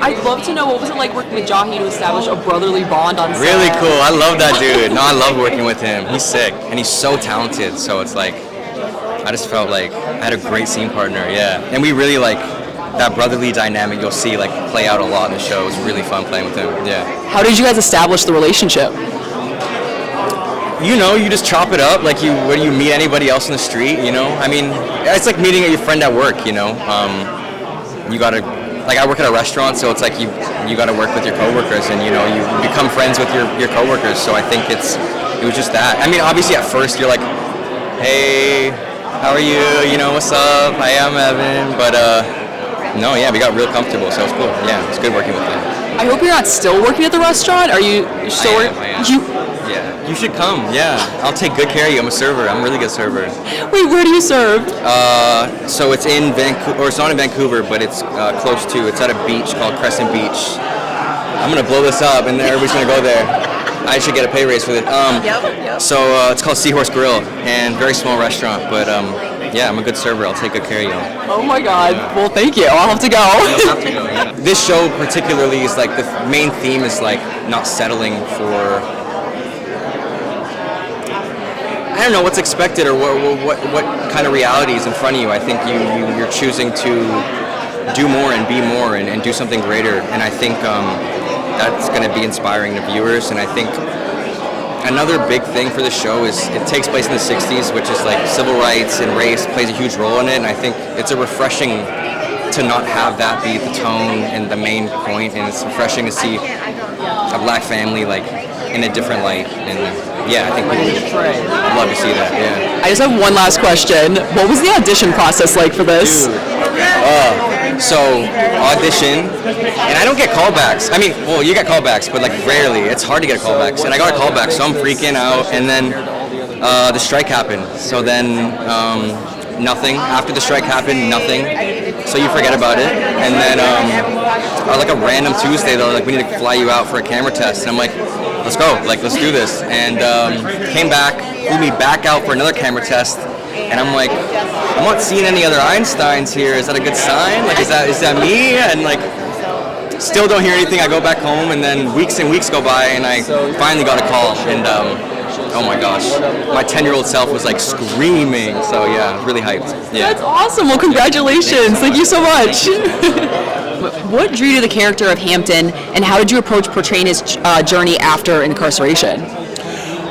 I'd love to know, what was it like working with Jahi to establish a brotherly bond on set? Really cool. I love that dude. No, I love working with him. He's sick, and he's so talented. So it's like, I just felt like I had a great scene partner. Yeah, and we really like that brotherly dynamic. You'll see like play out a lot in the show. It was really fun playing with him. Yeah. How did you guys establish the relationship? You know, you just chop it up like when you meet anybody else in the street. You know, I mean, it's like meeting your friend at work. You know, you gotta. Like I work at a restaurant, so it's like you got to work with your coworkers, and you know you become friends with your coworkers. So I think it was just that. I mean, obviously at first you're like, hey, how are you? You know, what's up? I am Evan, but no, yeah, we got real comfortable, so it was cool. Yeah, it's good working with them. I hope you're not still working at the restaurant. Are you still working? I am. Yeah, you should come. Yeah, I'll take good care of you. I'm a server. I'm a really good server. Wait, where do you serve? So it's in Vancouver, or it's not in Vancouver, but it's close to. It's at a beach called Crescent Beach. I'm gonna blow this up, and everybody's gonna go there. I should get a pay raise for it. Yep. So it's called Seahorse Grill, and very small restaurant, but yeah, I'm a good server. I'll take good care of you. Oh my God. Yeah. Well, thank you. I'll have to go. You'll have to go. Yeah. This show particularly is like the main theme is like not settling for. I don't know what's expected or what kind of reality is in front of you. I think you're choosing to do more and be more and do something greater. And I think that's going to be inspiring to viewers. And I think another big thing for the show is it takes place in the 60s, which is like civil rights and race plays a huge role in it. And I think it's a refreshing to not have that be the tone and the main point. And it's refreshing to see a black family like in a different light. And yeah, I think I'd love to see that, yeah. I just have one last question. What was the audition process like for this? So, audition, and I don't get callbacks. I mean, well, you get callbacks, but like rarely. It's hard to get callbacks, and I got a callback, so I'm freaking out, and then the strike happened. So then nothing. After the strike happened, nothing. So you forget about it, and then like a random Tuesday, they're like, we need to fly you out for a camera test, and I'm like, let's go, like, let's do this. And came back, flew me back out for another camera test, and I'm like, I'm not seeing any other Einsteins here. Is that a good sign? Like, is that me? And like, still don't hear anything. I go back home, and then weeks and weeks go by, and I finally got a call, and oh my gosh, my 10-year-old self was like screaming. So yeah, really hyped. Yeah. That's awesome. Well, congratulations. Thank you so much. What drew you to the character of Hampton, and how did you approach portraying his journey after incarceration?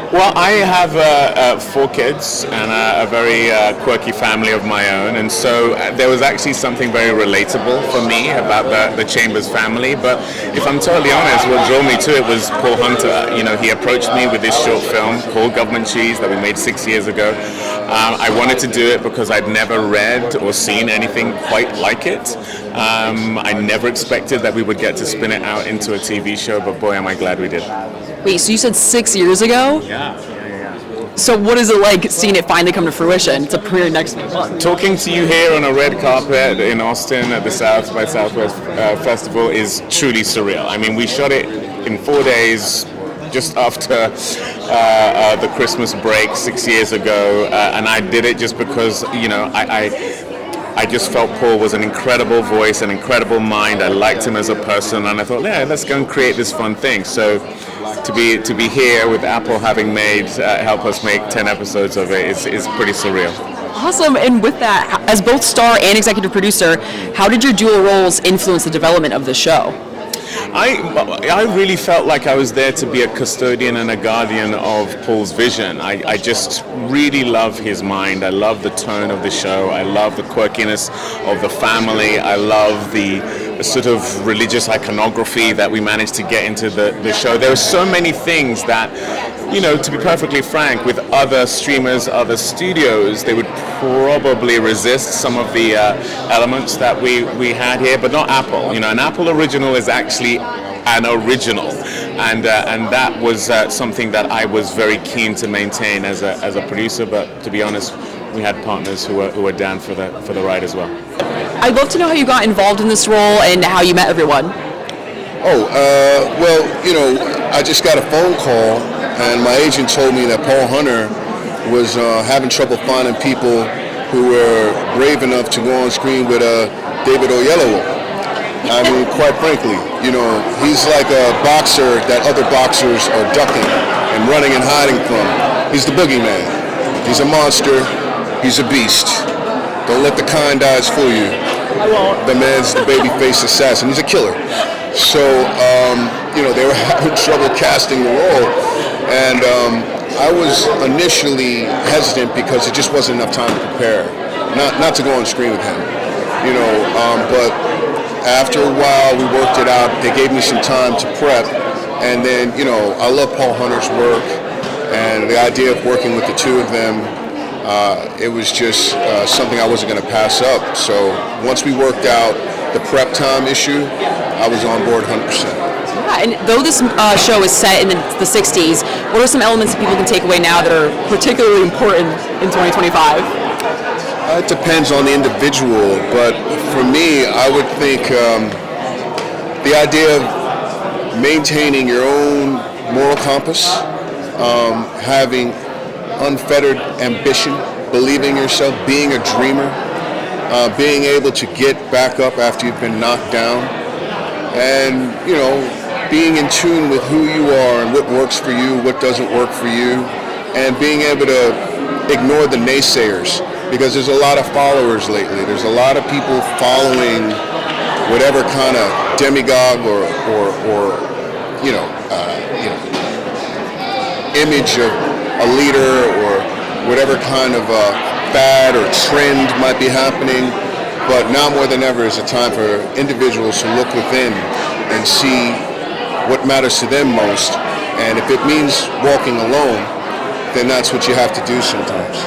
Well, I have 4 kids and a very quirky family of my own, and so there was actually something very relatable for me about the Chambers family. But if I'm totally honest, what drew me to it was Paul Hunter. You know, he approached me with this short film called Government Cheese that we made 6 years ago. I wanted to do it because I'd never read or seen anything quite like it. I never expected that we would get to spin it out into a TV show, but boy, am I glad we did. Wait, so you said 6 years ago? Yeah. So what is it like seeing it finally come to fruition? It's a premiere next month. Talking to you here on a red carpet in Austin at the South by Southwest Festival is truly surreal. I mean, we shot it in 4 days just after the Christmas break 6 years ago, and I did it just because, you know, I just felt Paul was an incredible voice, an incredible mind. I liked him as a person, and I thought, yeah, let's go and create this fun thing. So to be here with Apple having help us make 10 episodes of it is pretty surreal. Awesome. And with that, as both star and executive producer, how did your dual roles influence the development of the show? I really felt like I was there to be a custodian and a guardian of Paul's vision. I just really love his mind. I love the tone of the show. I love the quirkiness of the family. I love the sort of religious iconography that we managed to get into the show. There are so many things that, you know, to be perfectly frank, with other streamers, other studios, they would probably resist some of the elements that we had here, but not Apple. You know, an Apple original is actually an original, and that was something that I was very keen to maintain as a producer. But to be honest, we had partners who were down for the ride as well. I'd love to know how you got involved in this role and how you met everyone. Well, you know, I just got a phone call, and my agent told me that Paul Hunter was having trouble finding people who were brave enough to go on screen with David Oyelowo. I mean, quite frankly, he's like a boxer that other boxers are ducking and running and hiding from. He's the boogeyman. He's a monster. He's a beast. Don't let the kind eyes fool you. The man's the babyface assassin. He's a killer. So, they were having trouble casting the role. And I was initially hesitant because it just wasn't enough time to prepare. Not to go on screen with him. But after a while, we worked it out. They gave me some time to prep. And then, I love Paul Hunter's work. And the idea of working with the two of them, it was just something I wasn't going to pass up. So once we worked out the prep time issue, I was on board 100%. Yeah, and though this show is set in the 60s, what are some elements that people can take away now that are particularly important in 2025? It depends on the individual, but for me, I would think the idea of maintaining your own moral compass, having unfettered ambition, believing in yourself, being a dreamer, being able to get back up after you've been knocked down, and being in tune with who you are and what works for you, what doesn't work for you, and being able to ignore the naysayers, because there's a lot of followers lately. There's a lot of people following whatever kind of demagogue or image of a leader or whatever kind of fad or trend might be happening. But now more than ever is a time for individuals to look within and see what matters to them most. And if it means walking alone, then that's what you have to do sometimes.